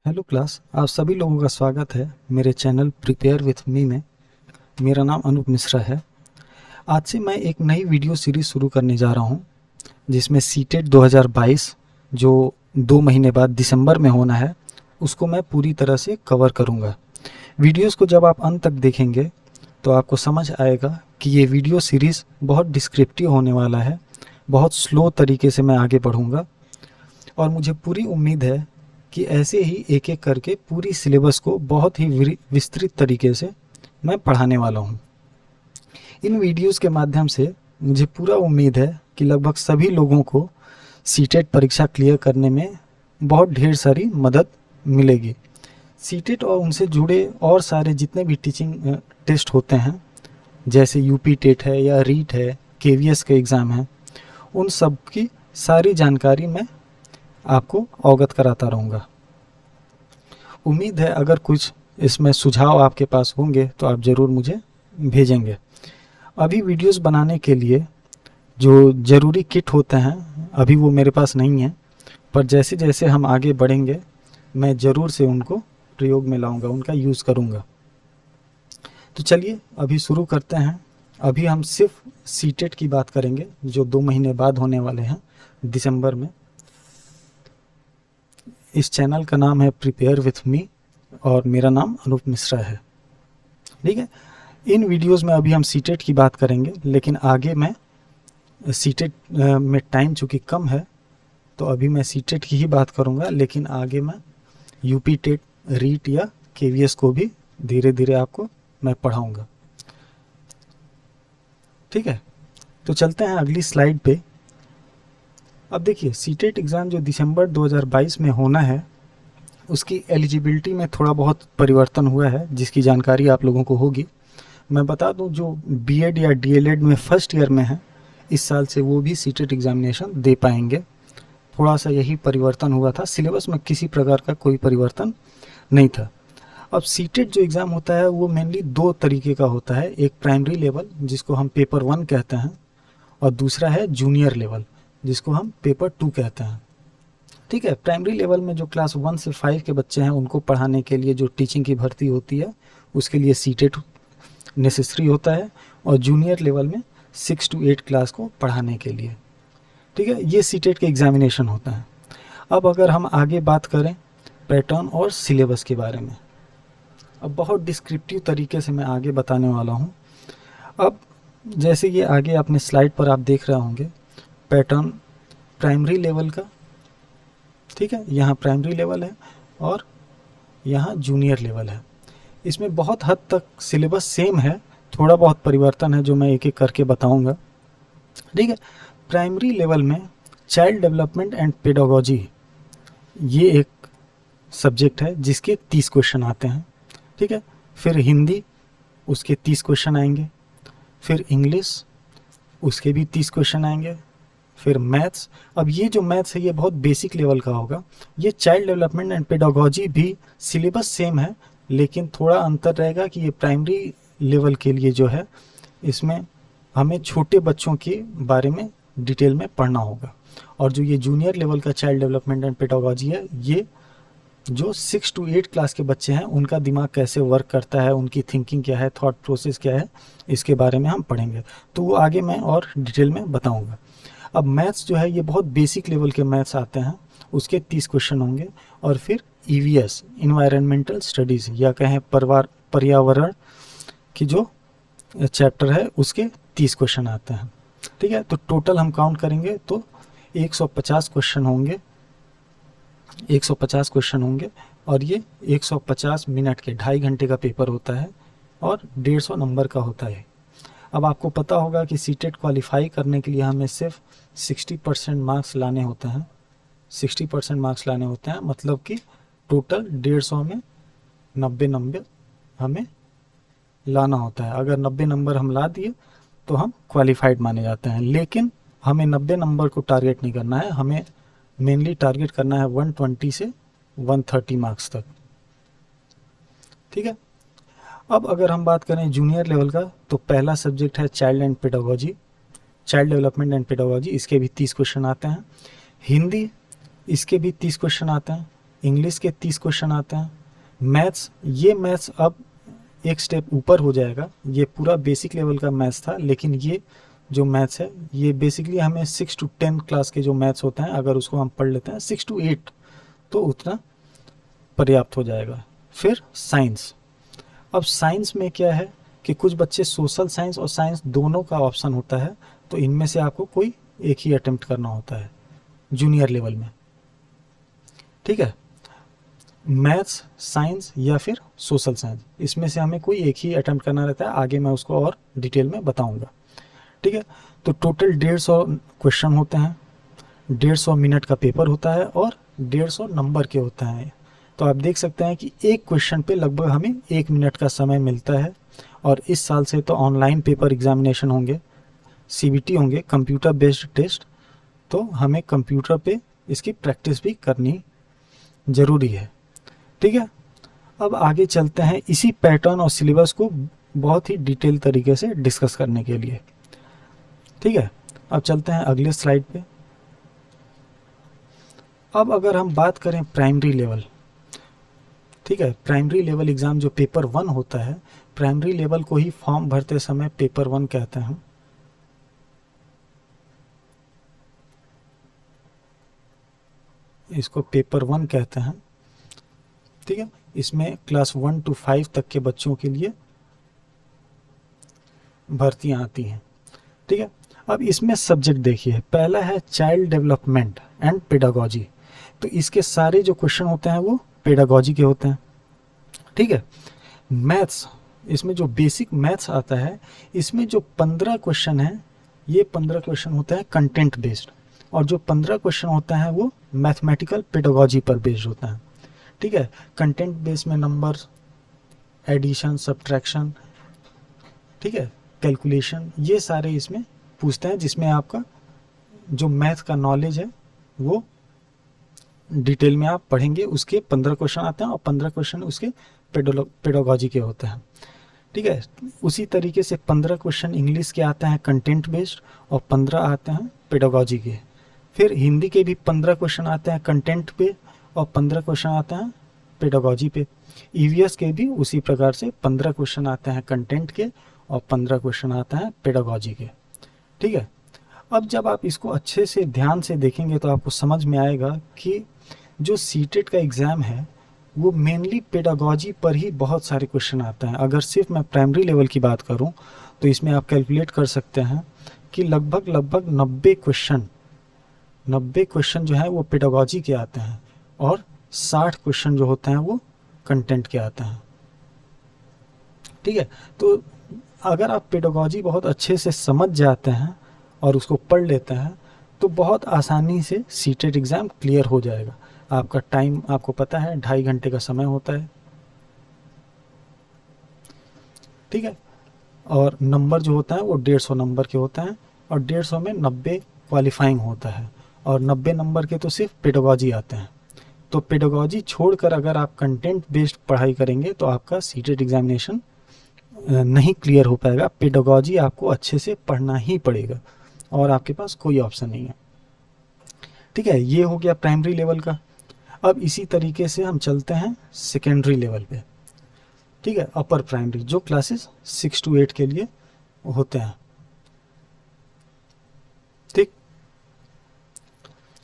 Hello class, आप सभी लोगों का स्वागत है मेरे चैनल प्रिपेयर विथ मी में। मेरा नाम अनूप मिश्रा है। आज से मैं एक नई वीडियो सीरीज शुरू करने जा रहा हूं, जिसमें सीटेट 2022 जो 2 महीने बाद दिसंबर में होना है, उसको मैं पूरी तरह से कवर करूंगा। वीडियोस को जब आप अंत तक देखेंगे तो आपको समझ आएगा कि ये वीडियो सीरीज़ बहुत डिस्क्रिप्टिव होने वाला है। बहुत स्लो तरीके से मैं आगे बढ़ूँगा और मुझे पूरी उम्मीद है कि ऐसे ही एक एक करके पूरी सिलेबस को बहुत ही विस्तृत तरीके से मैं पढ़ाने वाला हूँ। इन वीडियोस के माध्यम से मुझे पूरा उम्मीद है कि लगभग सभी लोगों को सीटेट परीक्षा क्लियर करने में बहुत ढेर सारी मदद मिलेगी। सीटेट और उनसे जुड़े और सारे जितने भी टीचिंग टेस्ट होते हैं, जैसे यूपी टेट है या रीट है, केवीएस के एग्ज़ाम है, उन सब की सारी जानकारी मैं आपको अवगत कराता रहूँगा। उम्मीद है अगर कुछ इसमें सुझाव आपके पास होंगे तो आप ज़रूर मुझे भेजेंगे। अभी वीडियोस बनाने के लिए जो ज़रूरी किट होते हैं अभी वो मेरे पास नहीं है, पर जैसे जैसे हम आगे बढ़ेंगे मैं ज़रूर से उनको प्रयोग में लाऊंगा, उनका यूज़ करूंगा। तो चलिए अभी शुरू करते हैं। अभी हम सिर्फ सीटेट की बात करेंगे जो 2 महीने बाद होने वाले हैं दिसंबर में। इस चैनल का नाम है प्रिपेयर विथ मी और मेरा नाम अनूप मिश्रा है। ठीक है, इन वीडियोस में अभी हम सीटेट की बात करेंगे, लेकिन आगे मैं सीटेट में टाइम चूँकि कम है तो अभी मैं सीटेट की ही बात करूँगा, लेकिन आगे मैं यूपी टेट, रीट या केवीएस को भी धीरे धीरे आपको मैं पढ़ाऊँगा। ठीक है, तो चलते हैं अगली स्लाइड पे। अब देखिए, सीटेट एग्ज़ाम जो दिसंबर 2022 में होना है उसकी एलिजिबिलिटी में थोड़ा बहुत परिवर्तन हुआ है, जिसकी जानकारी आप लोगों को होगी। मैं बता दूं, जो बीएड या डीएलएड में फर्स्ट ईयर में है इस साल से वो भी सीटेट एग्जामिनेशन दे पाएंगे। थोड़ा सा यही परिवर्तन हुआ था, सिलेबस में किसी प्रकार का कोई परिवर्तन नहीं था। अब सीटेट जो एग्ज़ाम होता है वो मेनली 2 तरीके का होता है। एक प्राइमरी लेवल जिसको हम पेपर 1 कहते हैं, और दूसरा है जूनियर लेवल जिसको हम पेपर 2 कहते हैं। ठीक है, प्राइमरी लेवल में जो क्लास 1 से 5 के बच्चे हैं उनको पढ़ाने के लिए जो टीचिंग की भर्ती होती है उसके लिए सीटेट नेसेसरी होता है, और जूनियर लेवल में 6 to 8 क्लास को पढ़ाने के लिए। ठीक है, ये सीटेट के एग्जामिनेशन होता है। अब अगर हम आगे बात करें पैटर्न और सिलेबस के बारे में, अब बहुत डिस्क्रिप्टिव तरीके से मैं आगे बताने वाला हूँ। अब जैसे ये आगे अपने स्लाइड पर आप देख रहे होंगे पैटर्न प्राइमरी लेवल का। ठीक है, यहाँ प्राइमरी लेवल है और यहाँ जूनियर लेवल है। इसमें बहुत हद तक सिलेबस सेम है, थोड़ा बहुत परिवर्तन है जो मैं एक एक करके बताऊंगा। ठीक है, प्राइमरी लेवल में चाइल्ड डेवलपमेंट एंड पेडागोजी ये एक सब्जेक्ट है जिसके 30 क्वेश्चन आते हैं। ठीक है, फिर हिंदी उसके 30 क्वेश्चन आएंगे, फिर इंग्लिश उसके भी 30 क्वेश्चन आएंगे, फिर मैथ्स। अब ये जो मैथ्स है ये बहुत बेसिक लेवल का होगा। ये चाइल्ड डेवलपमेंट एंड पेडागोजी भी सिलेबस सेम है, लेकिन थोड़ा अंतर रहेगा कि ये प्राइमरी लेवल के लिए जो है इसमें हमें छोटे बच्चों के बारे में डिटेल में पढ़ना होगा, और जो ये जूनियर लेवल का चाइल्ड डेवलपमेंट एंड पेडागोजी है ये जो 6 to 8 क्लास के बच्चे हैं उनका दिमाग कैसे वर्क करता है, उनकी थिंकिंग क्या है, थॉट प्रोसेस क्या है, इसके बारे में हम पढ़ेंगे। तो वो आगे मैं और डिटेल में बताऊँगा। अब मैथ्स जो है ये बहुत बेसिक लेवल के मैथ्स आते हैं, उसके 30 क्वेश्चन होंगे, और फिर ईवीएस इन्वायरमेंटल स्टडीज़ या कहें पर्यावरण की जो चैप्टर है उसके 30 क्वेश्चन आते हैं। ठीक है, तो टोटल हम काउंट करेंगे तो 150 क्वेश्चन होंगे, 150 क्वेश्चन होंगे, और ये 150 मिनट के 2.5 घंटे का पेपर होता है और 150 नंबर का होता है। अब आपको पता होगा कि सीटेट क्वालिफाई करने के लिए हमें सिर्फ 60% मार्क्स लाने होते हैं। 60% मार्क्स लाने होते हैं, मतलब कि टोटल 150 में 90 नंबर हमें लाना होता है। अगर 90 नंबर हम ला दिए तो हम क्वालिफाइड माने जाते हैं, लेकिन हमें 90 नंबर को टारगेट नहीं करना है, हमें मेनली टारगेट करना है 120 से 130 मार्क्स तक। ठीक है, अब अगर हम बात करें जूनियर लेवल का तो पहला सब्जेक्ट है child and pedagogy, child development and pedagogy, इसके भी 30 क्वेश्चन आते हैं। हिंदी इसके भी 30 क्वेश्चन आते हैं। इंग्लिश के 30 क्वेश्चन आते हैं। मैथ्स, ये मैथ्स अब एक स्टेप ऊपर हो जाएगा, ये पूरा बेसिक लेवल का मैथ्स था, लेकिन ये जो मैथ्स है ये बेसिकली हमें 6 to 10 क्लास के जो मैथ्स होते हैं अगर उसको हम पढ़ लेते हैं 6 to 8 तो उतना पर्याप्त हो जाएगा। फिर साइंस, अब साइंस में क्या है कि कुछ बच्चे सोशल साइंस और साइंस दोनों का ऑप्शन होता है, तो इनमें से आपको कोई एक ही अटेम्प्ट करना होता है जूनियर लेवल में, ठीक है। मैथ्स, साइंस या फिर सोशल साइंस, इसमें से हमें कोई एक ही अटेम्प्ट करना रहता है, आगे मैं उसको और डिटेल में बताऊंगा, ठीक है। तो टोटल 150 क्वेश्चन होते हैं, 150 मिनट का पेपर होता है और 150 नंबर के होते हैं। तो आप देख सकते हैं कि एक क्वेश्चन पे लगभग हमें 1 मिनट का समय मिलता है। और इस साल से तो ऑनलाइन पेपर एग्जामिनेशन होंगे, CBT होंगे, कंप्यूटर बेस्ड टेस्ट, तो हमें कंप्यूटर पे इसकी प्रैक्टिस भी करनी ज़रूरी है, ठीक है। अब आगे चलते हैं इसी पैटर्न और सिलेबस को बहुत ही डिटेल तरीके से डिस्कस करने के लिए, ठीक है। अब चलते हैं अगले स्लाइड पे। अब अगर हम बात करें प्राइमरी लेवल, ठीक है, प्राइमरी लेवल एग्ज़ाम जो पेपर 1 होता है, प्राइमरी लेवल को ही फॉर्म भरते समय पेपर 1 कहते हैं। इसको पेपर 1 कहते हैं, ठीक है। इसमें क्लास 1 to 5 तक के बच्चों के लिए भर्तियां आती हैं, ठीक है। अब इसमें सब्जेक्ट देखिए, पहला है चाइल्ड डेवलपमेंट एंड पेडागोजी, तो इसके सारे जो क्वेश्चन होते हैं वो पेडागोजी के होते हैं, ठीक है। मैथ्स, इसमें जो बेसिक मैथ्स आता है, इसमें जो 15 क्वेश्चन है, ये 15 क्वेश्चन होता है कंटेंट बेस्ड, और जो 15 क्वेश्चन होता है वो मैथमेटिकल पेडागोजी पर बेस्ड होता है, ठीक है। कंटेंट बेस्ड में नंबर, एडिशन, सब्ट्रैक्शन, ठीक है, कैलकुलेशन, ये सारे इसमें पूछते हैं, जिसमें आपका जो मैथ का नॉलेज है वो डिटेल में आप पढ़ेंगे। उसके 15 क्वेश्चन आते हैं और 15 क्वेश्चन उसके पेडागोजी के होते हैं, ठीक है। उसी तरीके से 15 क्वेश्चन इंग्लिश के आते हैं कंटेंट बेस्ड और 15 आते हैं पेडागोजी के। फिर हिंदी के भी 15 क्वेश्चन आते हैं कंटेंट पे और 15 क्वेश्चन आते हैं पेडागोजी पे। EVS के भी उसी प्रकार से 15 क्वेश्चन आते हैं कंटेंट के और 15 क्वेश्चन आते हैं पेडागोजी के, ठीक है। अब जब आप इसको अच्छे से ध्यान से देखेंगे तो आपको समझ में आएगा कि जो सीटेट का एग्ज़ाम है वो मेनली पेडागोजी पर ही बहुत सारे क्वेश्चन आते हैं। अगर सिर्फ मैं प्राइमरी लेवल की बात करूं तो इसमें आप कैलकुलेट कर सकते हैं कि लगभग 90 क्वेश्चन जो है वो पेडागोजी के आते हैं और 60 क्वेश्चन जो होते हैं वो कंटेंट के आते हैं, ठीक है। तो अगर आप पेडागोजी बहुत अच्छे से समझ जाते हैं और उसको पढ़ लेते हैं तो बहुत आसानी से सीटेट एग्ज़ाम क्लियर हो जाएगा। आपका टाइम आपको पता है 2.5 घंटे का समय होता है, ठीक है। और नंबर जो होता है वो 150 नंबर के होते हैं और 150 में 90 क्वालिफाइंग होता है और 90 नंबर के तो सिर्फ पेडागोजी आते हैं। तो पेडागोजी छोड़कर अगर आप कंटेंट बेस्ड पढ़ाई करेंगे तो आपका सीटेट एग्जामिनेशन नहीं क्लियर हो पाएगा। पेडागोजी आपको अच्छे से पढ़ना ही पड़ेगा और आपके पास कोई ऑप्शन नहीं है, ठीक है। ये हो गया प्राइमरी लेवल का। अब इसी तरीके से हम चलते हैं सेकेंडरी लेवल पे, ठीक है, अपर प्राइमरी, जो क्लासेस 6 to 8 के लिए होते हैं, ठीक।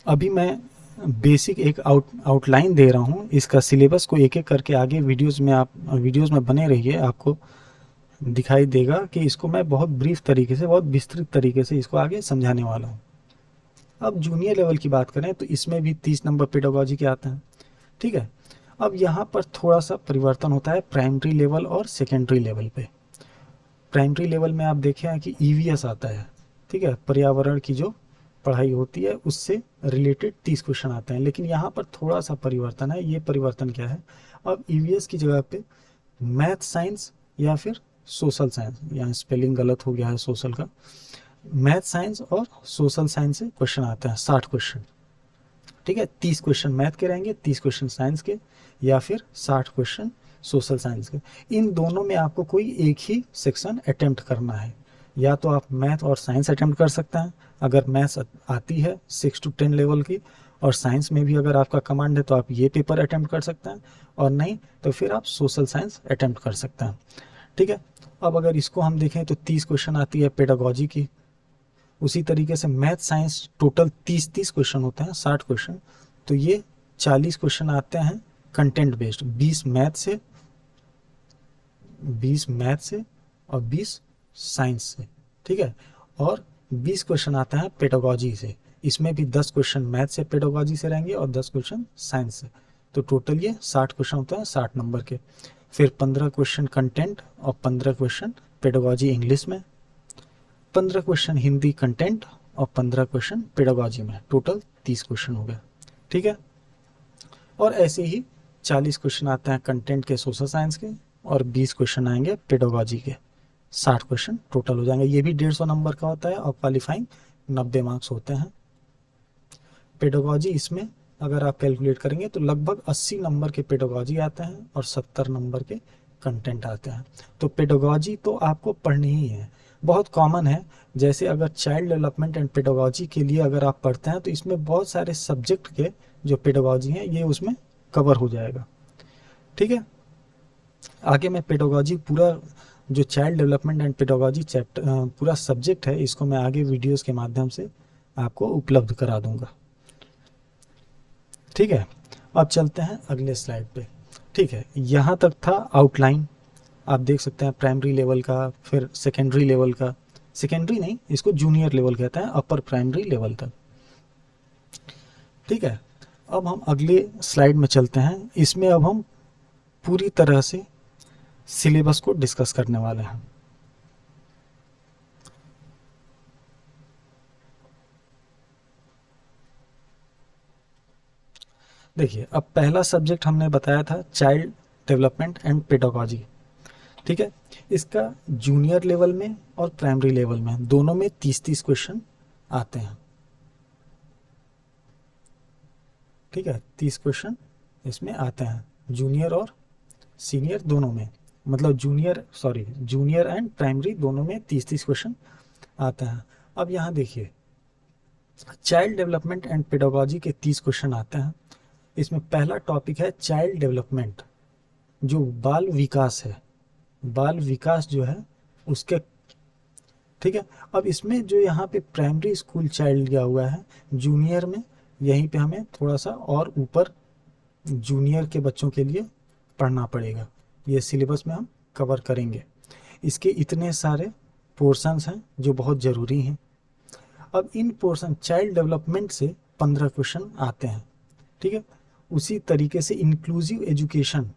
अभी मैं बेसिक एक आउटलाइन दे रहा हूँ, इसका सिलेबस को एक एक करके आगे वीडियोस में बने रहिए, आपको दिखाई देगा कि इसको मैं बहुत ब्रीफ तरीके से, बहुत विस्तृत तरीके से इसको आगे समझाने वाला हूँ। अब जूनियर लेवल की बात करें तो इसमें भी 30 नंबर पेडागोजी के आते हैं, ठीक है। अब यहाँ पर थोड़ा सा परिवर्तन होता है प्राइमरी लेवल और सेकेंडरी लेवल पे। प्राइमरी लेवल में आप देखें कि EVS आता है, ठीक है, पर्यावरण की जो पढ़ाई होती है उससे रिलेटेड 30 क्वेश्चन आते हैं, लेकिन यहाँ पर थोड़ा सा परिवर्तन है। ये परिवर्तन क्या है, अब EVS की जगह पे मैथ साइंस या फिर सोशल साइंस, यहाँ स्पेलिंग गलत हो गया है सोशल का, मैथ साइंस और सोशल साइंस से क्वेश्चन आते हैं 60 क्वेश्चन, ठीक है। 30 क्वेश्चन मैथ के रहेंगे, 30 क्वेश्चन साइंस के, या फिर 60 क्वेश्चन सोशल साइंस के। इन दोनों में आपको कोई एक ही सेक्शन अटेम्प्ट करना है, या तो आप मैथ और साइंस अटेम्प्ट कर सकते हैं अगर मैथ्स आती है 6 to 10 लेवल की, और साइंस में भी अगर आपका कमांड है तो आप ये पेपर अटेम्प्ट कर सकते हैं, और नहीं तो फिर आप सोशल साइंस अटेम्प्ट कर सकते हैं। ठीक है, अब अगर इसको हम देखें तो 30 क्वेश्चन आती है पेडागोजी की। उसी तरीके से मैथ साइंस टोटल 30 क्वेश्चन होते हैं, 60 क्वेश्चन। तो ये 40 क्वेश्चन आते हैं कंटेंट बेस्ड, 20 मैथ से और 20 साइंस से। ठीक है, और 20 क्वेश्चन आते हैं पेडागोजी से। इसमें भी 10 क्वेश्चन मैथ से पेडागोजी से रहेंगे और 10 क्वेश्चन साइंस से। तो टोटल ये 60 क्वेश्चन होते हैं 60 नंबर के। फिर 15 क्वेश्चन कंटेंट और 15 क्वेश्चन पेडागोजी इंग्लिश में, 15 क्वेश्चन हिंदी कंटेंट और 15 क्वेश्चन पेडागोजी में, टोटल 30 क्वेश्चन हो गए। ठीक है, और ऐसे ही 40 क्वेश्चन आते हैं कंटेंट के सोशल साइंस के, और 20 क्वेश्चन आएंगे पेडागोजी के, 60 क्वेश्चन टोटल हो जाएंगे। ये भी 150 नंबर का होता है और क्वालिफाइंग 90 मार्क्स होते हैं। पेडागोजी इसमें अगर आप कैलकुलेट करेंगे तो लगभग 80 नंबर के पेडागोजी आते हैं और 70 नंबर के कंटेंट आते हैं। तो पेडागोजी तो आपको पढ़नी ही है, बहुत कॉमन है। जैसे अगर चाइल्ड डेवलपमेंट एंड पेडागोजी के लिए अगर आप पढ़ते हैं तो इसमें बहुत सारे सब्जेक्ट के जो पेडागोजी हैं ये उसमें कवर हो जाएगा। ठीक है, आगे मैं पेडागोजी पूरा जो child development and pedagogy chapter पूरा सब्जेक्ट है, इसको मैं आगे वीडियोस के माध्यम से आपको उपलब्ध करा दूंगा। ठीक है, अब चलते हैं अगले स्लाइड पे। ठीक है, यहाँ तक था आउटलाइन। आप देख सकते हैं प्राइमरी लेवल का, फिर सेकेंडरी लेवल का, सेकेंडरी नहीं इसको जूनियर लेवल कहते हैं, अपर प्राइमरी लेवल तक। ठीक है, अब हम अगले स्लाइड में चलते हैं। इसमें अब हम पूरी तरह से सिलेबस को डिस्कस करने वाले हैं। देखिए, अब पहला सब्जेक्ट हमने बताया था चाइल्ड डेवलपमेंट एंड पेडागोजी। ठीक है, इसका जूनियर लेवल में और प्राइमरी लेवल में दोनों में 30-30 क्वेश्चन आते हैं। ठीक है, 30 क्वेश्चन इसमें आते हैं जूनियर और सीनियर दोनों में, मतलब जूनियर एंड प्राइमरी दोनों में 30-30 क्वेश्चन आते हैं। अब यहाँ देखिए, चाइल्ड डेवलपमेंट एंड पेडागोजी के 30 क्वेश्चन आते हैं। इसमें पहला टॉपिक है चाइल्ड डेवलपमेंट, जो बाल विकास है, बाल विकास जो है उसके। ठीक है, अब इसमें जो यहाँ पे प्राइमरी स्कूल चाइल्ड दिया हुआ है, जूनियर में यहीं पे हमें थोड़ा सा और ऊपर जूनियर के बच्चों के लिए पढ़ना पड़ेगा। ये सिलेबस में हम कवर करेंगे। इसके इतने सारे पोर्शंस हैं जो बहुत ज़रूरी हैं। अब इन पोर्शन चाइल्ड डेवलपमेंट से 15 क्वेश्चन आते हैं। ठीक है, उसी तरीके से इंक्लूसिव एजुकेशन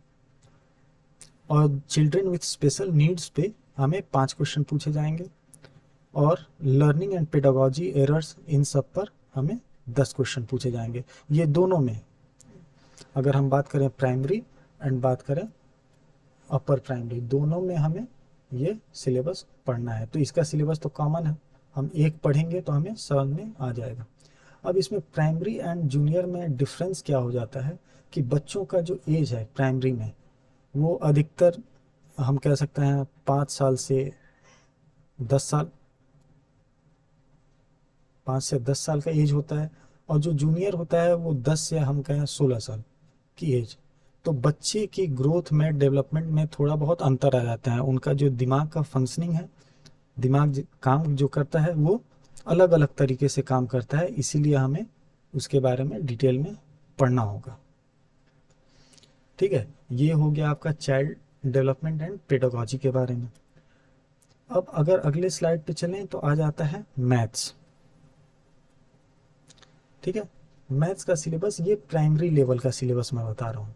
और चिल्ड्रन विथ स्पेशल नीड्स पे हमें 5 क्वेश्चन पूछे जाएंगे, और learning and pedagogy errors in सब पर हमें 10 क्वेश्चन पूछे जाएंगे। ये दोनों में, अगर हम बात करें प्राइमरी एंड बात करें अपर प्राइमरी, दोनों में हमें ये सिलेबस पढ़ना है। तो इसका सिलेबस तो कॉमन है, हम एक पढ़ेंगे तो हमें समझ में आ जाएगा। अब इसमें प्राइमरी एंड जूनियर में डिफरेंस क्या हो जाता है कि बच्चों का जो एज है प्राइमरी में, वो अधिकतर हम कह सकते हैं 5 साल से 10 साल, 5 से 10 साल का एज होता है, और जो जूनियर होता है वो 10 से हम कहें 16 साल की एज। तो बच्चे की ग्रोथ में, डेवलपमेंट में थोड़ा बहुत अंतर आ जाता है। उनका जो दिमाग का फंक्शनिंग है, दिमाग काम जो करता है वो अलग अलग तरीके से काम करता है, इसीलिए हमें उसके बारे में डिटेल में पढ़ना होगा। ठीक है, ये हो गया आपका चाइल्ड डेवलपमेंट एंड पेडागोजी के बारे में। अब अगर अगले स्लाइड पे चलें तो आ जाता है मैथ्स। ठीक है, मैथ्स का सिलेबस, ये प्राइमरी लेवल का सिलेबस मैं बता रहा हूँ।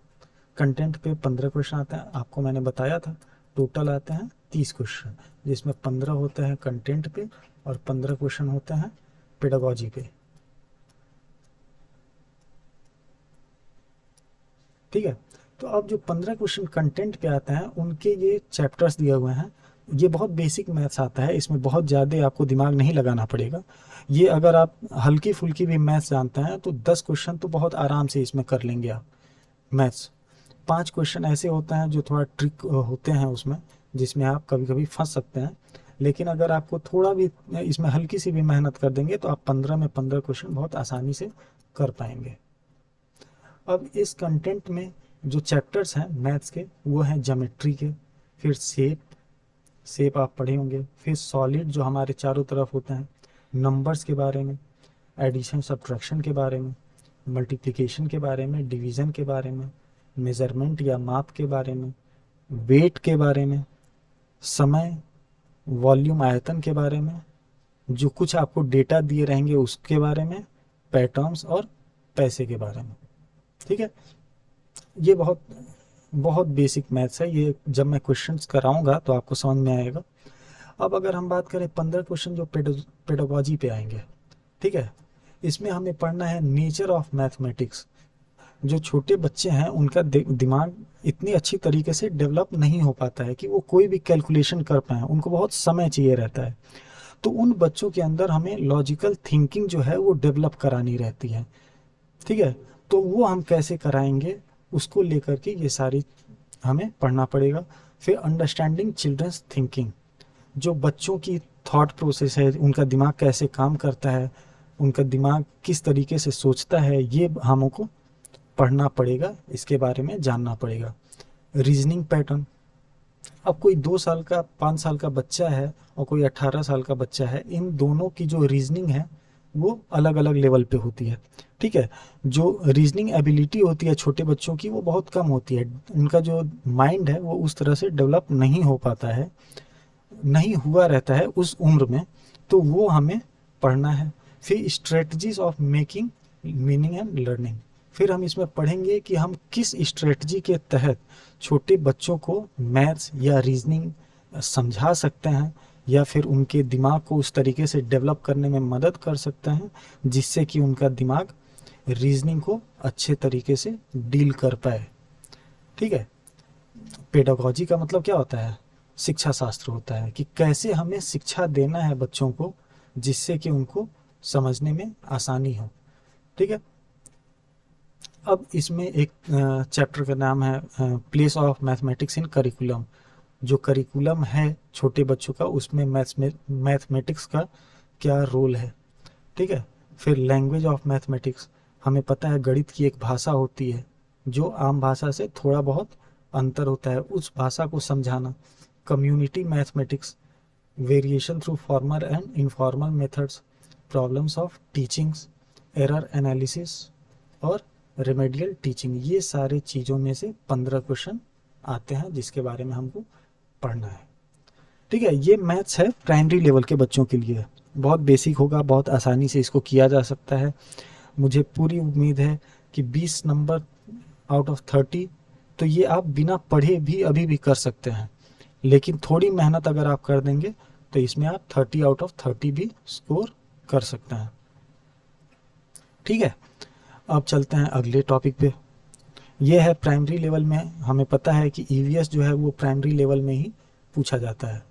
कंटेंट पे 15 क्वेश्चन आते हैं, आपको मैंने बताया था टोटल आते हैं 30 क्वेश्चन, जिसमें 15 होते हैं कंटेंट पे और 15 क्वेश्चन होते हैं पेडागोजी पे। ठीक है, तो अब जो 15 क्वेश्चन कंटेंट पे आते हैं उनके ये चैप्टर्स दिए हुए हैं। ये बहुत बेसिक मैथ्स आता है, इसमें बहुत ज़्यादा आपको दिमाग नहीं लगाना पड़ेगा। ये अगर आप हल्की फुल्की भी मैथ्स जानते हैं तो 10 क्वेश्चन तो बहुत आराम से इसमें कर लेंगे आप मैथ्स। 5 क्वेश्चन ऐसे होते हैं जो थोड़ा ट्रिक होते हैं उसमें, जिसमें आप कभी कभी फंस सकते हैं। लेकिन अगर आपको थोड़ा भी इसमें हल्की सी भी मेहनत कर देंगे तो आप 15 में 15 क्वेश्चन बहुत आसानी से कर पाएंगे। अब इस कंटेंट में जो चैप्टर्स हैं मैथ्स के वो हैं ज्योमेट्री के, फिर शेप आप पढ़े होंगे, फिर सॉलिड जो हमारे चारों तरफ होते हैं, नंबर्स के बारे में, एडिशन सब्ट्रैक्शन के बारे में, मल्टीप्लिकेशन के बारे में, डिवीज़न के बारे में, मेज़रमेंट या माप के बारे में, वेट के बारे में, समय, वॉल्यूम आयतन के बारे में, जो कुछ आपको डेटा दिए रहेंगे उसके बारे में, पैटर्न्स और पैसे के बारे में। ठीक है, ये बहुत बहुत बेसिक मैथ्स है, ये जब मैं क्वेश्चंस कराऊंगा तो आपको समझ में आएगा। अब अगर हम बात करें 15 क्वेश्चन जो पेडागोजी पे आएंगे, ठीक है, इसमें हमें पढ़ना है नेचर ऑफ मैथमेटिक्स। जो छोटे बच्चे हैं उनका दिमाग इतनी अच्छी तरीके से डेवलप नहीं हो पाता है कि वो कोई भी कैलकुलेशन कर पाए, उनको बहुत समय चाहिए रहता है। तो उन बच्चों के अंदर हमें लॉजिकल थिंकिंग जो है वो डेवलप करानी रहती है। ठीक है, तो वो हम कैसे कराएंगे उसको लेकर के ये सारी हमें पढ़ना पड़ेगा। फिर अंडरस्टैंडिंग चिल्ड्रंस थिंकिंग, जो बच्चों की थॉट प्रोसेस है, उनका दिमाग कैसे काम करता है, उनका दिमाग किस तरीके से सोचता है, ये हमको पढ़ना पड़ेगा, इसके बारे में जानना पड़ेगा। रीजनिंग पैटर्न, अब कोई 2 साल का 5 साल का बच्चा है और कोई 18 साल का बच्चा है, इन दोनों की जो रीजनिंग है वो अलग अलग लेवल पे होती है। ठीक है, जो रीजनिंग एबिलिटी होती है छोटे बच्चों की वो बहुत कम होती है, उनका जो माइंड है वो उस तरह से डेवलप नहीं हो पाता है, नहीं हुआ रहता है उस उम्र में, तो वो हमें पढ़ना है। फिर strategies of making meaning and learning, फिर हम इसमें पढ़ेंगे कि हम किस स्ट्रेटजी के तहत छोटे बच्चों को मैथ्स या रीजनिंग समझा सकते हैं या फिर उनके दिमाग को उस तरीके से डेवलप करने में मदद कर सकते हैं जिससे कि उनका दिमाग रीजनिंग को अच्छे तरीके से डील कर पाए। ठीक है, पेडागोजी का मतलब क्या होता है, शिक्षा शास्त्र होता है कि कैसे हमें शिक्षा देना है बच्चों को जिससे कि उनको समझने में आसानी हो। ठीक है, अब इसमें एक चैप्टर का नाम है place of mathematics in curriculum. जो करिकुलम है छोटे बच्चों का उसमें मैथमेटिक्स का क्या रोल है। ठीक है, फिर लैंग्वेज ऑफ मैथमेटिक्स, हमें पता है गणित की एक भाषा होती है जो आम भाषा से थोड़ा बहुत अंतर होता है, उस भाषा को समझाना। Community mathematics, variation through formal and informal methods, problems of teachings, error analysis और रेमेडियल टीचिंग, ये सारे चीज़ों में से 15 क्वेश्चन आते हैं जिसके बारे में हमको पढ़ना है। ठीक है, ये मैथ्स है प्राइमरी लेवल के बच्चों के लिए, बहुत बेसिक होगा, बहुत आसानी से इसको किया जा सकता है। मुझे पूरी उम्मीद है कि 20 नंबर आउट ऑफ 30 तो ये आप बिना पढ़े भी अभी भी कर सकते हैं, लेकिन थोड़ी मेहनत अगर आप कर देंगे तो इसमें आप 30 आउट ऑफ 30 भी स्कोर कर सकते हैं। ठीक है, अब चलते हैं अगले टॉपिक पे। ये है प्राइमरी लेवल में, हमें पता है कि ईवीएस जो है वो प्राइमरी लेवल में ही पूछा जाता है।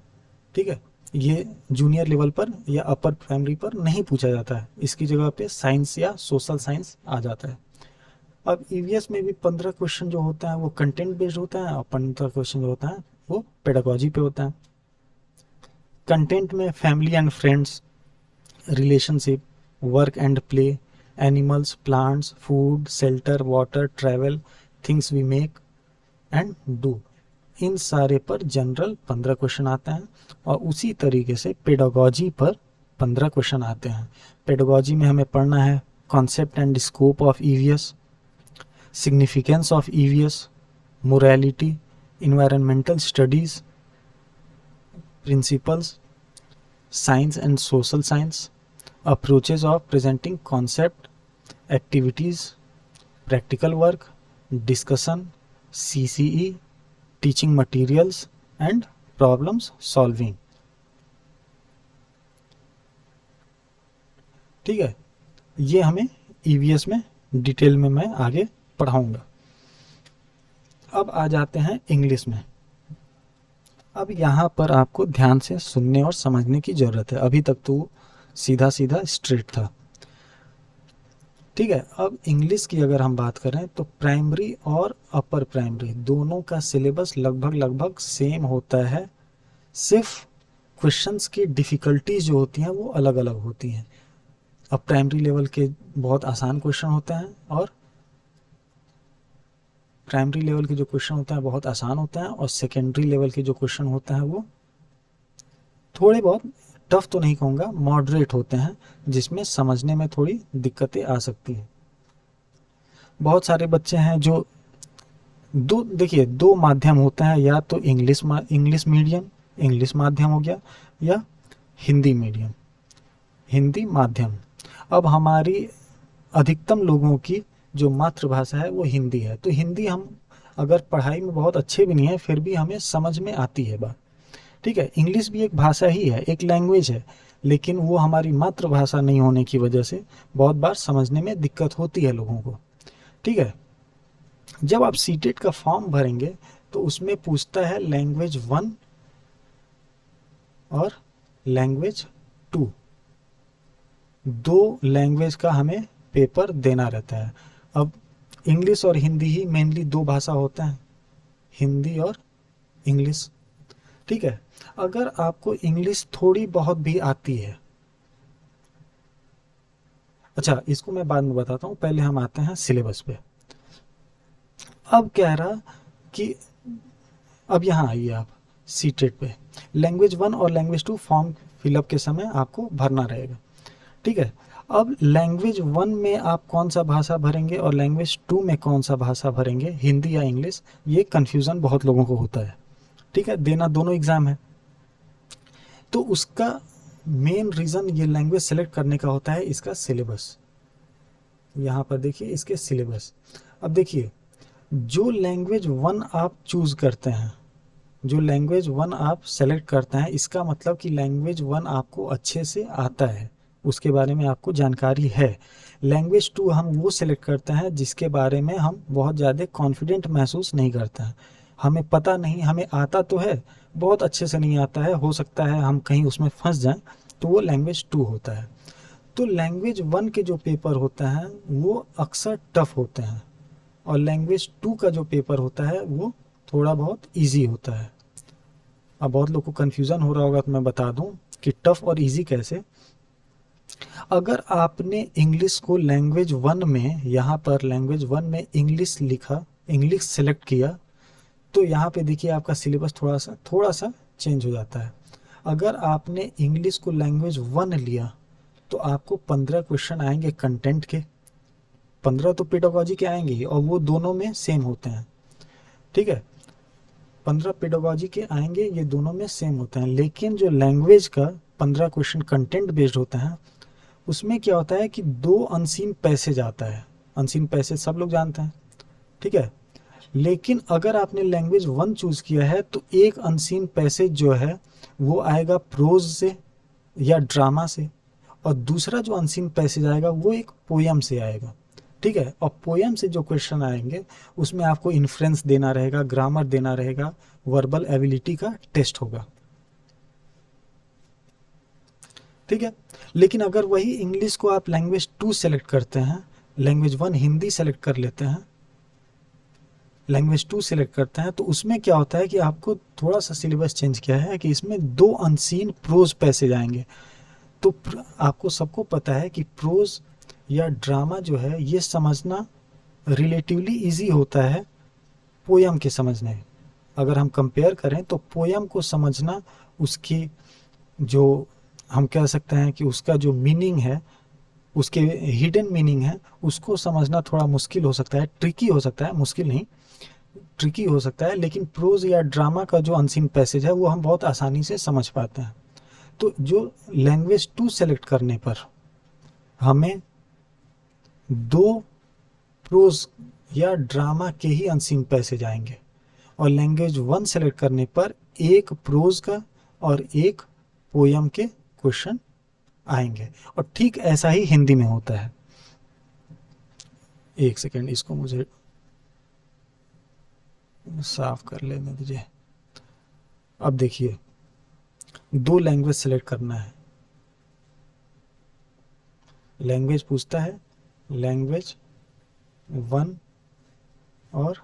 ठीक है, ये जूनियर लेवल पर या अपर प्राइमरी पर नहीं पूछा जाता है, इसकी जगह पे साइंस या सोशल साइंस आ जाता है। अब ईवीएस में भी 15 क्वेश्चन जो होता है वो कंटेंट बेस्ड होता है और 15 क्वेश्चन जो होता है वो पेडागोजी पे होता है। कंटेंट में family and friends, relationship, work and play, animals, plants, food, shelter, water, travel, things we make and do, इन सारे पर जनरल 15 क्वेश्चन आते हैं और उसी तरीके से पेडागोजी पर 15 क्वेश्चन आते हैं। पेडागोजी में हमें पढ़ना है concept and scope of EVS, significance of EVS, morality, environmental studies, principles, science and social science, approaches of presenting concept, activities, practical work, discussion, CCE, teaching materials and problems solving। ठीक है, ये हमें EVS में detail में मैं आगे पढ़ाऊंगा। अब आ जाते हैं इंग्लिश में। अब यहाँ पर आपको ध्यान से सुनने और समझने की ज़रूरत है, अभी तक तो सीधा सीधा स्ट्रेट था। ठीक है, अब इंग्लिश की अगर हम बात करें तो प्राइमरी और अपर प्राइमरी दोनों का सिलेबस लगभग सेम होता है, सिर्फ क्वेश्चंस की डिफ़िकल्टीज जो होती हैं वो अलग अलग होती हैं। अब प्राइमरी लेवल के बहुत आसान क्वेश्चन होते हैं और प्राइमरी लेवल के जो क्वेश्चन होते हैं बहुत आसान होते हैं, और सेकेंडरी लेवल के जो क्वेश्चन होते हैं वो थोड़े बहुत टफ तो नहीं कहूँगा, मॉडरेट होते हैं, जिसमें समझने में थोड़ी दिक्कतें आ सकती हैं। बहुत सारे बच्चे हैं जो देखिए दो माध्यम होते हैं, या तो इंग्लिश मीडियम, इंग्लिश माध्यम हो गया, या हिंदी मीडियम, हिंदी माध्यम। अब हमारी अधिकतम लोगों की जो मातृभाषा है वो हिंदी है, तो हिंदी हम अगर पढ़ाई में बहुत अच्छे भी नहीं है फिर भी हमें समझ में आती है बात, ठीक है। इंग्लिश भी एक भाषा ही है, एक लैंग्वेज है, लेकिन वो हमारी मातृभाषा नहीं होने की वजह से बहुत बार समझने में दिक्कत होती है लोगों को, ठीक है। जब आप सीटेट का फॉर्म भरेंगे तो उसमें पूछता है लैंग्वेज 1 और लैंग्वेज 2, दो लैंग्वेज का हमें पेपर देना रहता है। अब इंग्लिश और हिंदी ही मेनली दो भाषा होते हैं, हिंदी और इंग्लिश, ठीक है। अगर आपको इंग्लिश थोड़ी बहुत भी आती है, अच्छा इसको मैं बाद में बताता हूँ, पहले हम आते हैं सिलेबस पे। अब कह रहा कि अब यहाँ आइए आप सीटेट पे, लैंग्वेज 1 और लैंग्वेज 2 फॉर्म फिलअप के समय आपको भरना रहेगा, ठीक है। अब लैंग्वेज 1 में आप कौन सा भाषा भरेंगे और लैंग्वेज 2 में कौन सा भाषा भरेंगे, हिंदी या इंग्लिश, ये कन्फ्यूज़न बहुत लोगों को होता है, ठीक है। देना दोनों एग्ज़ाम है, तो उसका मेन रीज़न ये लैंग्वेज सेलेक्ट करने का होता है इसका सिलेबस। यहाँ पर देखिए इसके सिलेबस। अब देखिए जो लैंग्वेज 1 आप चूज़ करते हैं, जो लैंग्वेज 1 आप सेलेक्ट करते हैं, इसका मतलब कि लैंग्वेज 1 आपको अच्छे से आता है, उसके बारे में आपको जानकारी है। लैंग्वेज 2 हम वो सेलेक्ट करते हैं जिसके बारे में हम बहुत ज़्यादा कॉन्फिडेंट महसूस नहीं करते हैं, हमें पता नहीं, हमें आता तो है, बहुत अच्छे से नहीं आता है, हो सकता है हम कहीं उसमें फंस जाएं, तो वो लैंग्वेज 2 होता है। तो लैंग्वेज 1 के जो पेपर होते हैं वो अक्सर टफ होते हैं, और लैंग्वेज 2 का जो पेपर होता है वो थोड़ा बहुत ईजी होता है। अब बहुत लोग को कन्फ्यूज़न हो रहा होगा, तो मैं बता दूं कि टफ और इजी कैसे। अगर आपने इंग्लिश को लैंग्वेज 1 में, यहाँ पर लैंग्वेज 1 में इंग्लिश लिखा, इंग्लिश सेलेक्ट किया, तो यहाँ पे देखिए आपका सिलेबस थोड़ा सा चेंज हो जाता है। अगर आपने इंग्लिश को लैंग्वेज 1 लिया तो आपको 15 क्वेश्चन आएंगे कंटेंट के, 15 तो पेडागॉजी के आएंगे ही, और वो दोनों में सेम होते हैं, ठीक है। 15 पेडागॉजी के आएंगे, ये दोनों में सेम होते हैं। लेकिन जो लैंग्वेज का 15 क्वेश्चन कंटेंट बेस्ड होता है, उसमें क्या होता है कि 2 अनसीन पैसेज आता है, अनसीन पैसेज सब लोग जानते हैं, ठीक है। लेकिन अगर आपने लैंग्वेज 1 चूज़ किया है तो एक अनसीन पैसेज जो है वो आएगा प्रोज से या ड्रामा से, और दूसरा जो अनसीन पैसेज आएगा वो एक पोयम से आएगा, ठीक है। और पोयम से जो क्वेश्चन आएंगे उसमें आपको इन्फ्रेंस देना रहेगा, ग्रामर देना रहेगा, वर्बल एबिलिटी का टेस्ट होगा, ठीक है। लेकिन अगर वही इंग्लिश को आप लैंग्वेज 2 सेलेक्ट करते हैं, लैंग्वेज 1 हिंदी सेलेक्ट कर लेते हैं, लैंग्वेज 2 सेलेक्ट करते हैं, तो उसमें क्या होता है कि आपको थोड़ा सा सिलेबस चेंज किया है कि इसमें 2 अनसीन प्रोज पैसेज आएंगे। तो आपको सबको पता है कि प्रोज या ड्रामा जो है ये समझना रिलेटिवली इजी होता है पोयम के समझने। अगर हम कंपेयर करें तो पोयम को समझना, उसकी जो हम कह सकते हैं कि उसका जो मीनिंग है, उसके हिडन मीनिंग है, उसको समझना थोड़ा मुश्किल हो सकता है, ट्रिकी हो सकता है, मुश्किल नहीं ट्रिकी हो सकता है। लेकिन प्रोज या ड्रामा का जो अनसीन पैसेज है वो हम बहुत आसानी से समझ पाते हैं। तो जो लैंग्वेज 2 सेलेक्ट करने पर हमें 2 प्रोज या ड्रामा के ही अनसीन पैसेज आएंगे, और लैंग्वेज 1 सेलेक्ट करने पर एक प्रोज का और एक पोयम के क्वेश्चन आएंगे। और ठीक ऐसा ही हिंदी में होता है। एक सेकेंड, इसको मुझे साफ कर लेने दीजिए। अब देखिए 2 लैंग्वेज सेलेक्ट करना है, लैंग्वेज पूछता है लैंग्वेज 1 और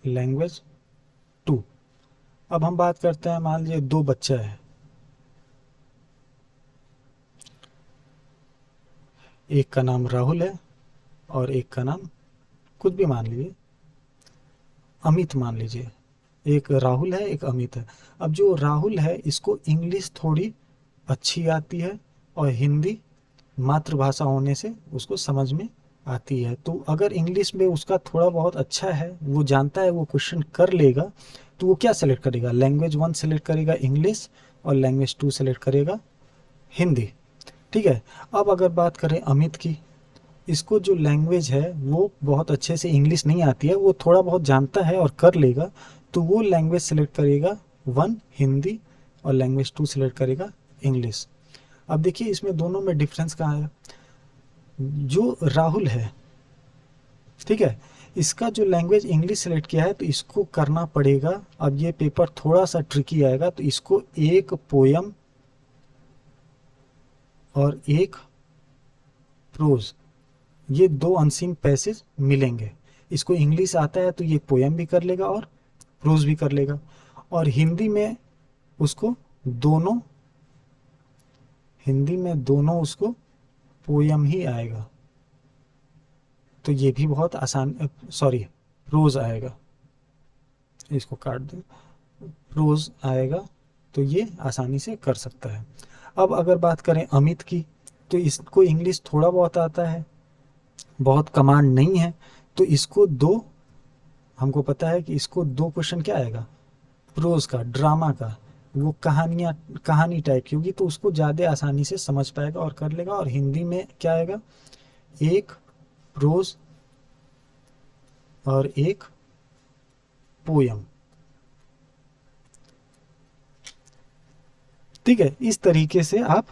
लैंग्वेज 2। अब हम बात करते हैं, मान लीजिए 2 बच्चा है, एक का नाम राहुल है और एक का नाम कुछ भी मान लीजिए, अमित मान लीजिए। एक राहुल है, एक अमित है। अब जो राहुल है इसको इंग्लिश थोड़ी अच्छी आती है और हिंदी मातृभाषा होने से उसको समझ में आती है। तो अगर इंग्लिश में उसका थोड़ा बहुत अच्छा है, वो जानता है, वो क्वेश्चन कर लेगा, तो वो क्या सेलेक्ट करेगा, लैंग्वेज 1 सेलेक्ट करेगा इंग्लिश और लैंग्वेज 2 सेलेक्ट करेगा हिंदी। ठीक है। अब अगर बात करें अमित की, इसको जो लैंग्वेज है वो बहुत अच्छे से इंग्लिश नहीं आती है, वो थोड़ा बहुत जानता है और कर लेगा, तो वो लैंग्वेज सेलेक्ट करेगा 1 हिंदी और लैंग्वेज 2 सेलेक्ट करेगा इंग्लिश। अब देखिए इसमें दोनों में डिफरेंस कहाँ है। जो राहुल है, ठीक है, इसका जो लैंग्वेज इंग्लिश सेलेक्ट किया है तो इसको करना पड़ेगा, अब ये पेपर थोड़ा सा ट्रिकी आएगा, तो इसको एक पोयम और एक प्रोज, ये दो अनसीन पैसेज मिलेंगे। इसको इंग्लिश आता है तो ये पोयम भी कर लेगा और प्रोज भी कर लेगा, और हिंदी में उसको दोनों, हिंदी में दोनों उसको पोयम ही आएगा, तो ये भी बहुत आसान, सॉरी प्रोज आएगा, इसको काट दें, प्रोज आएगा, तो ये आसानी से कर सकता है। अब अगर बात करें अमित की, तो इसको इंग्लिश थोड़ा बहुत आता है, बहुत कमांड नहीं है, तो इसको दो, हमको पता है कि इसको दो क्वेश्चन क्या आएगा, प्रोज का, ड्रामा का, वो कहानियाँ, कहानी टाइप की होगी, तो उसको ज़्यादा आसानी से समझ पाएगा और कर लेगा। और हिंदी में क्या आएगा, एक प्रोज और एक पोयम। ठीक है, इस तरीके से आप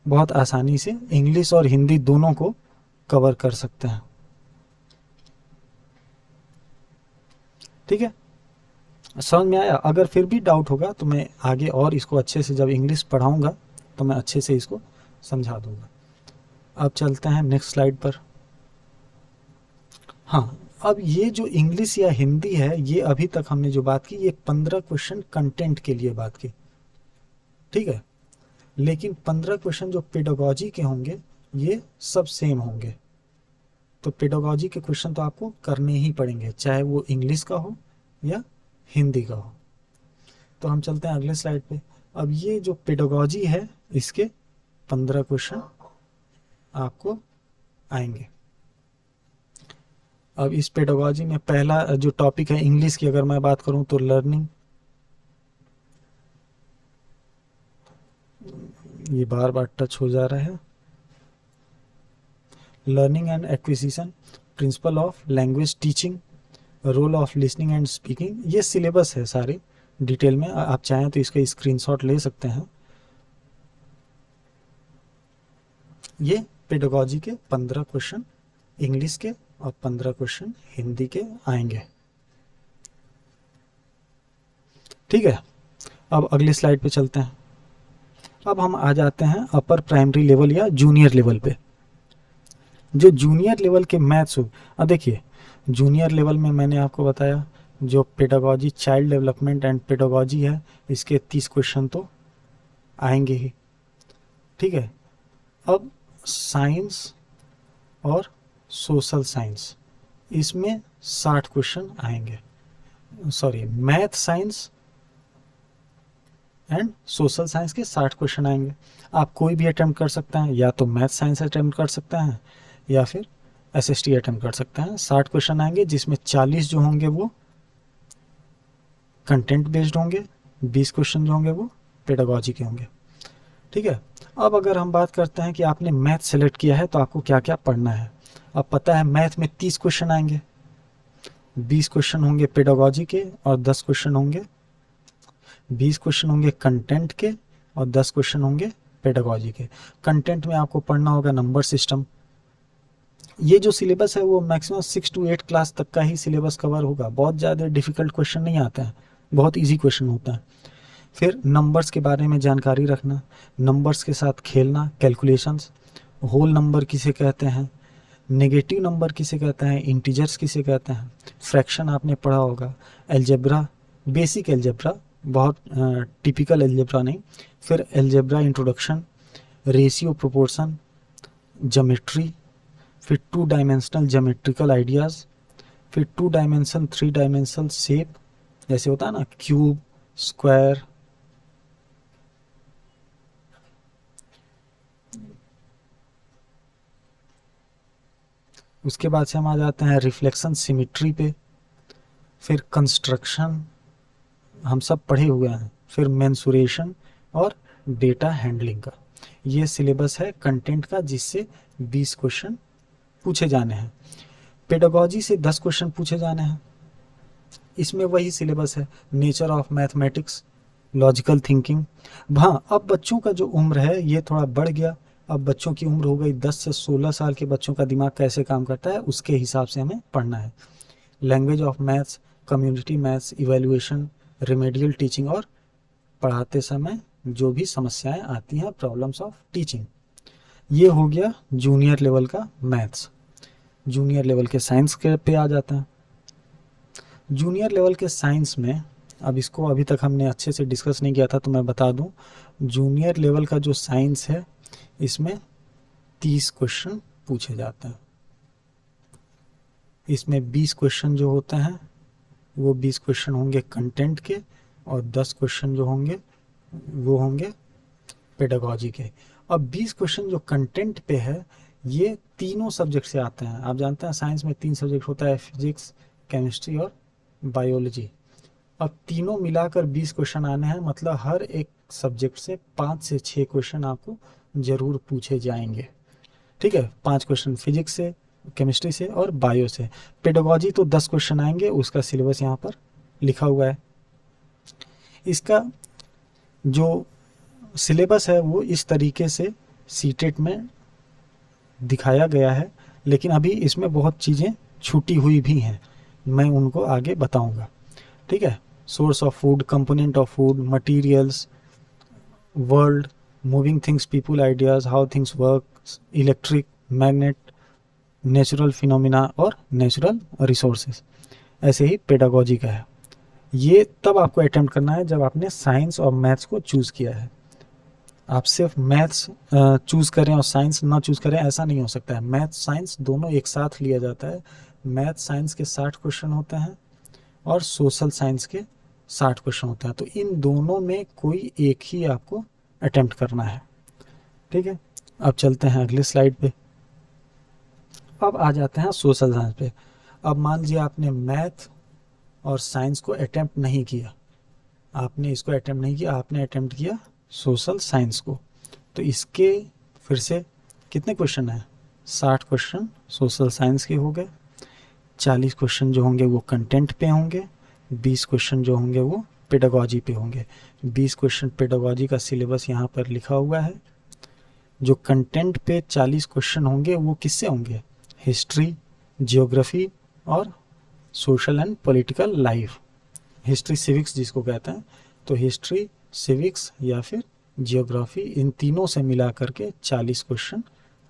बहुत आसानी से इंग्लिश और हिंदी दोनों को कवर कर सकते हैं। ठीक है, समझ में आया? अगर फिर भी डाउट होगा तो मैं आगे और इसको अच्छे से जब इंग्लिश पढ़ाऊंगा तो मैं अच्छे से इसको समझा दूंगा। अब चलते हैं नेक्स्ट स्लाइड पर। हाँ, अब ये जो इंग्लिश या हिंदी है, ये अभी तक हमने जो बात की, ये 15 क्वेश्चन कंटेंट के लिए बात की, ठीक है। लेकिन 15 क्वेश्चन जो पेडागॉजी के होंगे ये सब सेम होंगे। तो पेडागॉजी के क्वेश्चन तो आपको करने ही पड़ेंगे, चाहे वो इंग्लिश का हो या हिंदी का हो। तो हम चलते हैं अगले स्लाइड पे। अब ये जो पेडागॉजी है, इसके 15 क्वेश्चन आपको आएंगे। अब इस पेडागॉजी में पहला जो टॉपिक है इंग्लिश की, अगर मैं बात करूं तो लर्निंग, ये बार बार टच हो जा रहा है, learning and acquisition, principle of language teaching, role of listening and speaking. ये सिलेबस है सारे डिटेल में, आप चाहें तो इसका स्क्रीनशॉट ले सकते हैं। ये पेडागॉजी के 15 क्वेश्चन इंग्लिश के और 15 क्वेश्चन हिंदी के आएंगे। ठीक है, अब अगली स्लाइड पे चलते हैं। अब हम आ जाते हैं अपर प्राइमरी लेवल या जूनियर लेवल पे। जो जूनियर लेवल के मैथ्स हो, अब देखिए जूनियर लेवल में मैंने आपको बताया जो pedagogy, child development and pedagogy है, इसके 30 क्वेश्चन तो आएंगे ही। ठीक है, अब साइंस और सोशल साइंस, इसमें 60 क्वेश्चन आएंगे, sorry math science and social science के 60 क्वेश्चन आएंगे। आप कोई भी अटेम्प्ट कर सकते हैं, या तो मैथ साइंस अटेम्प्ट कर सकते हैं या फिर एसएसटी अटेम्प्ट कर सकते हैं। 60 क्वेश्चन आएंगे, जिसमें 40 जो होंगे वो कंटेंट बेस्ड होंगे, 20 क्वेश्चन जो होंगे वो पेडागॉजी के होंगे। ठीक है, अब अगर हम बात करते हैं कि आपने मैथ सेलेक्ट किया है तो आपको क्या क्या पढ़ना है। अब पता है मैथ में 30 क्वेश्चन आएंगे, 20 क्वेश्चन होंगे पेडागॉजी के और 10 क्वेश्चन होंगे, 20 क्वेश्चन होंगे कंटेंट के और 10 क्वेश्चन होंगे पेडागॉजी के। कंटेंट में आपको पढ़ना होगा नंबर सिस्टम। ये जो सिलेबस है वो मैक्सिमम 6 to 8 क्लास तक का ही सिलेबस कवर होगा, बहुत ज़्यादा डिफिकल्ट क्वेश्चन नहीं आते हैं, बहुत इजी क्वेश्चन होता है। फिर नंबर्स के बारे में जानकारी रखना, नंबर्स के साथ खेलना, कैलकुलेशंस, होल नंबर किसे कहते हैं, नेगेटिव नंबर किसे कहते हैं, इंटीजर्स किसे कहते हैं, फ्रैक्शन आपने पढ़ा होगा, एल्जेब्रा, बेसिक एल्जेब्रा, बहुत टिपिकल एल्जेब्रा नहीं, फिर algebra introduction, ratio proportion, geometry, फिर 2 डायमेंशनल ज्योमेट्रिकल आइडियाज़, फिर 2 डायमेंशन 3 डायमेंशनल शेप, जैसे होता है ना क्यूब, स्क्वायर, उसके बाद से हम आ जाते हैं रिफ्लेक्शन सिमिट्री पे, फिर कंस्ट्रक्शन हम सब पढ़े हुए हैं, फिर मेंसुरेशन और डेटा हैंडलिंग का। ये सिलेबस है कंटेंट का जिससे 20 क्वेश्चन पूछे जाने हैं। पेडागोजी से 10 क्वेश्चन पूछे जाने हैं। इसमें वही सिलेबस है, nature of mathematics, logical thinking. हाँ, अब बच्चों का जो उम्र है ये थोड़ा बढ़ गया, अब बच्चों की उम्र हो गई 10 से 16 साल के बच्चों का दिमाग कैसे काम करता है उसके हिसाब से हमें पढ़ना है। Language of maths, community maths, evaluation, remedial teaching और पढ़ाते समय जो भी समस्याएं आती हैं, प्रॉब्लम्स ऑफ टीचिंग। ये हो गया जूनियर लेवल का मैथ्स। जूनियर लेवल के साइंस के पे आ जाता है। जूनियर लेवल के साइंस में, अब इसको अभी तक हमने अच्छे से डिस्कस नहीं किया था तो मैं बता दूं, जूनियर लेवल का जो साइंस है इसमें 30 क्वेश्चन पूछे जाते हैं। इसमें 20 क्वेश्चन जो होते हैं वो 20 क्वेश्चन होंगे कंटेंट के और 10 क्वेश्चन जो होंगे वो होंगे पेडागोजी के। अब 20 क्वेश्चन जो कंटेंट पे है ये तीनों सब्जेक्ट से आते हैं। आप जानते हैं साइंस में 3 सब्जेक्ट होता है, फिजिक्स, केमिस्ट्री और बायोलॉजी। अब तीनों मिलाकर 20 क्वेश्चन आने हैं, मतलब हर एक सब्जेक्ट से 5 से 6 क्वेश्चन आपको जरूर पूछे जाएंगे। ठीक है, 5 क्वेश्चन फिजिक्स से, केमिस्ट्री से और बायो से। पेडागोजी तो 10 क्वेश्चन आएंगे, उसका सिलेबस यहाँ पर लिखा हुआ है। इसका जो सिलेबस है वो इस तरीके से सीटेट में दिखाया गया है, लेकिन अभी इसमें बहुत चीज़ें छूटी हुई भी हैं, मैं उनको आगे बताऊंगा। ठीक है, source of food, component of food, materials, world, moving things, people, ideas, how things work, electric, magnet, natural phenomena और नेचुरल रिसोर्सेज। ऐसे ही पेडागोजी का है। ये तब आपको अटेम्प्ट करना है जब आपने साइंस और मैथ्स को चूज़ किया है। आप सिर्फ मैथ्स चूज़ करें और साइंस ना चूज़ करें ऐसा नहीं हो सकता है। मैथ्स साइंस दोनों एक साथ लिया जाता है। मैथ साइंस के 60 क्वेश्चन होते हैं और सोशल साइंस के 60 क्वेश्चन होते हैं, तो इन दोनों में कोई एक ही आपको अटेम्प्ट करना है। ठीक है, अब चलते हैं अगले स्लाइड पे। अब आ जाते हैं सोशल साइंस पे। अब मान लीजिए आपने मैथ और साइंस को अटेम्प्ट नहीं किया, आपने इसको अटेम्प्ट नहीं किया, आपने अटेम्प्ट किया सोशल साइंस को, तो इसके फिर से कितने क्वेश्चन हैं? 60 क्वेश्चन सोशल साइंस के हो गए, 40 क्वेश्चन जो होंगे वो कंटेंट पे होंगे, 20 क्वेश्चन जो होंगे वो पेडागोजी पे होंगे। 20 क्वेश्चन पेडागोजी का सिलेबस यहाँ पर लिखा हुआ है। जो कंटेंट पे 40 क्वेश्चन होंगे वो किससे होंगे? हिस्ट्री, जियोग्राफी और social and political life. History civics जिसको कहते हैं, तो हिस्ट्री, सिविक्स या फिर जियोग्राफी, इन तीनों से मिला करके 40 क्वेश्चन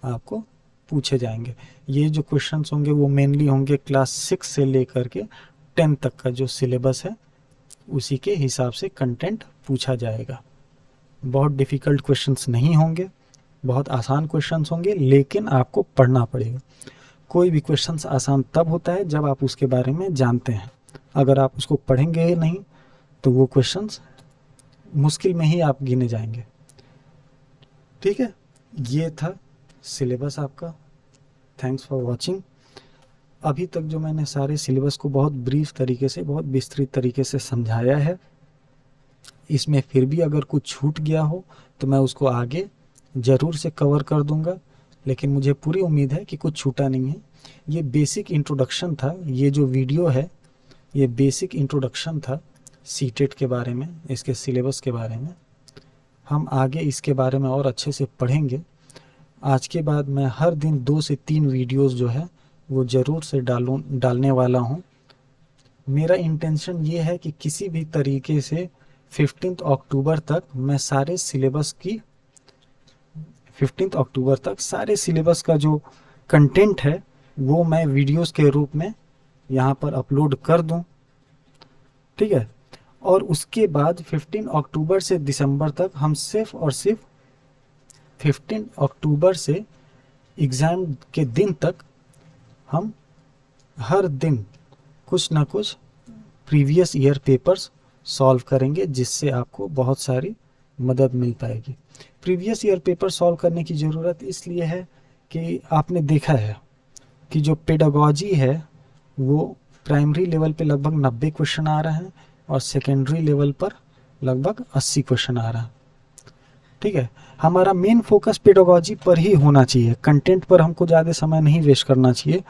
आपको पूछे जाएंगे। ये जो क्वेश्चंस होंगे वो मेनली होंगे क्लास 6 से लेकर के 10 तक का जो सिलेबस है उसी के हिसाब से कंटेंट पूछा जाएगा। बहुत डिफ़िकल्ट क्वेश्चंस नहीं होंगे, बहुत आसान क्वेश्चंस होंगे, लेकिन आपको पढ़ना पड़ेगा। कोई भी क्वेश्चंस आसान तब होता है जब आप उसके बारे में जानते हैं। अगर आप उसको पढ़ेंगे नहीं तो वो क्वेश्चंस मुश्किल में ही आप गिने जाएंगे। ठीक है, ये था सिलेबस आपका। Thanks for watching. अभी तक जो मैंने सारे सिलेबस को बहुत ब्रीफ तरीके से, बहुत विस्तृत तरीके से समझाया है, इसमें फिर भी अगर कुछ छूट गया हो तो मैं उसको आगे ज़रूर से कवर कर दूंगा, लेकिन मुझे पूरी उम्मीद है कि कुछ छूटा नहीं है। ये बेसिक इंट्रोडक्शन था, ये जो वीडियो है ये बेसिक इंट्रोडक्शन था सीटेट के बारे में, इसके सिलेबस के बारे में। हम आगे इसके बारे में और अच्छे से पढ़ेंगे। आज के बाद मैं हर दिन 2 से 3 वीडियोस जो है वो ज़रूर से डालने वाला हूँ। मेरा इंटेंशन ये है कि किसी भी तरीके से 15 अक्टूबर तक मैं सारे सिलेबस की 15 अक्टूबर तक सारे सिलेबस का जो कंटेंट है वो मैं वीडियोस के रूप में यहाँ पर अपलोड कर दूँ। ठीक है, और उसके बाद 15 अक्टूबर से दिसंबर तक हम सिर्फ और सिर्फ 15 अक्टूबर से एग्ज़ाम के दिन तक हम हर दिन कुछ ना कुछ प्रीवियस ईयर पेपर्स सॉल्व करेंगे, जिससे आपको बहुत सारी मदद मिल पाएगी। प्रीवियस ईयर पेपर सॉल्व करने की ज़रूरत इसलिए है कि आपने देखा है कि जो पेडागॉजी है वो प्राइमरी लेवल पे लगभग 90 क्वेश्चन आ रहे हैं और सेकेंडरी लेवल पर लगभग 80 क्वेश्चन आ रहा है। ठीक है, हमारा मेन फोकस पेडागॉजी पर ही होना चाहिए, कंटेंट पर हमको ज़्यादा समय नहीं वेस्ट करना चाहिए,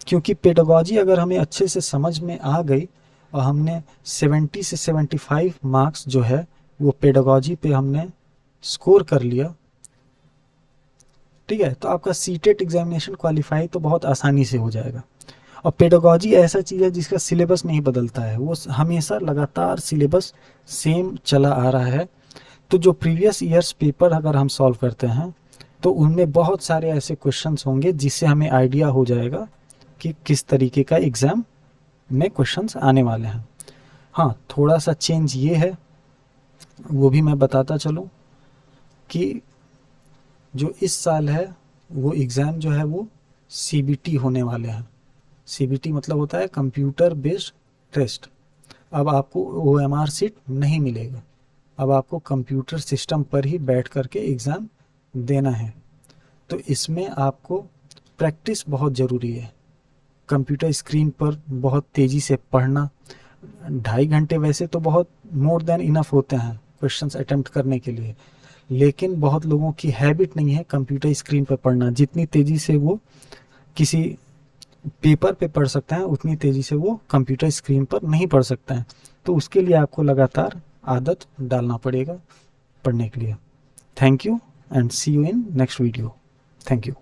क्योंकि पेडागॉजी अगर हमें अच्छे से समझ में आ गई और हमने 70 से 75 मार्क्स जो है वो पेडागॉजी पे हमने स्कोर कर लिया, ठीक है, तो आपका सीटेट एग्जामिनेशन क्वालिफाई तो बहुत आसानी से हो जाएगा। और पेडागॉजी ऐसा चीज़ है जिसका सिलेबस नहीं बदलता है, वो हमेशा लगातार सिलेबस सेम चला आ रहा है। तो जो प्रीवियस ईयर्स पेपर अगर हम सॉल्व करते हैं तो उनमें बहुत सारे ऐसे क्वेश्चंस होंगे जिससे हमें आइडिया हो जाएगा कि किस तरीके का एग्ज़ाम में क्वेश्चंस आने वाले हैं। हाँ, थोड़ा सा चेंज ये है, वो भी मैं बताता चलूँ कि जो इस साल है वो एग्ज़ाम जो है वो सीबीटी होने वाले हैं। सीबीटी मतलब होता है कंप्यूटर बेस्ड टेस्ट। अब आपको ओएमआर सीट नहीं मिलेगा, अब आपको कंप्यूटर सिस्टम पर ही बैठ करके एग्ज़ाम देना है। तो इसमें आपको प्रैक्टिस बहुत ज़रूरी है, कंप्यूटर स्क्रीन पर बहुत तेज़ी से पढ़ना। 2.5 घंटे वैसे तो बहुत मोर देन इनफ होते हैं क्वेश्चंस अटेम्प्ट करने के लिए, लेकिन बहुत लोगों की हैबिट नहीं है कंप्यूटर स्क्रीन पर पढ़ना। जितनी तेज़ी से वो किसी पेपर पे पढ़ सकते हैं उतनी तेज़ी से वो कंप्यूटर स्क्रीन पर नहीं पढ़ सकते हैं। तो उसके लिए आपको लगातार आदत डालना पड़ेगा पढ़ने के लिए। Thank you and see you in next video. Thank you.